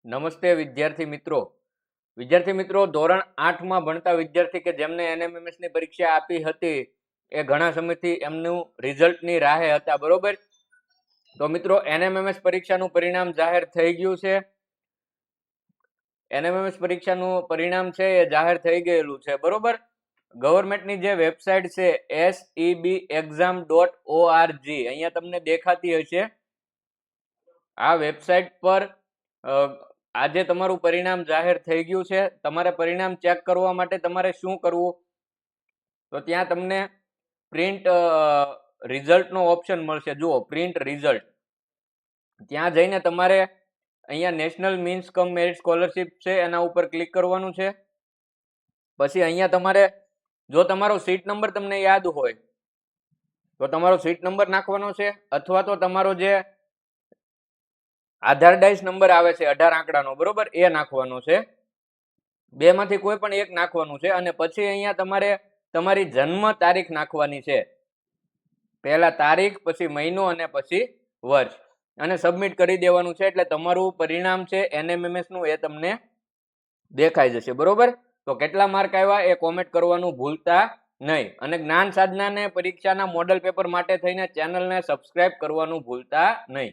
નમસ્તે વિદ્યાર્થી મિત્રો ધોરણ 8 માં ભણતા વિદ્યાર્થી કે જેમને એનએમએમએસ ની પરીક્ષા આપી હતી એ ઘણા સમયથી એમનું રિઝલ્ટ ની રાહે હતા, બરોબર? તો મિત્રો એનએમએમએસ પરીક્ષાનું પરિણામ જાહેર થઈ ગયું છે. એનએમએમએસ પરીક્ષાનું પરિણામ છે એ જાહેર થઈ ગયેલું છે, બરોબર? ગવર્મેન્ટની જે વેબસાઇટ છે sebexam.org અહીંયા તમને દેખાતી હશે. આ વેબસાઇટ પર આજે તમારું પરિણામ જાહેર થઈ ગયું છે. તમારે પરિણામ ચેક કરવા માટે તમારે શું કરવું? તો ત્યાં તમને પ્રિન્ટ રિઝલ્ટ નો ઓપ્શન મળશે. જુઓ, પ્રિન્ટ રિઝલ્ટ. ત્યાં જઈને તમારે અહીંયા નેશનલ મીન્સ કમ મેરિટ સ્કોલરશિપ છે એના ઉપર ક્લિક કરવાનું છે. પછી અહીંયા તમારે જો તમારો સીટ નંબર તમને યાદ હોય તો તમારો સીટ નંબર નાખવાનો છે, અથવા તો તમારો જે આધાર ડાઇસ નંબર આવે છે 18 આંકડાનો, બરોબર, એ નાખવાનો છે. બે માંથી કોઈ પણ એક નાખવાનું છે. અને પછી અહીંયા તમારે તમારી જન્મ તારીખ નાખવાની છે. પહેલા તારીખ, પછી મહિનો અને પછી વર્ષ, અને સબમિટ કરી દેવાનું છે. એટલે તમારું પરિણામ છે એનએમએમએસ નું એ તમને દેખાઈ જશે, બરોબર? તો કેટલા માર્ક આવ્યા એ કોમેન્ટ કરવાનું ભૂલતા નહીં. અને જ્ઞાન સાધના ને પરીક્ષાના મોડલ પેપર માટે થઈને ચેનલને સબસ્ક્રાઇબ કરવાનું ભૂલતા નહીં.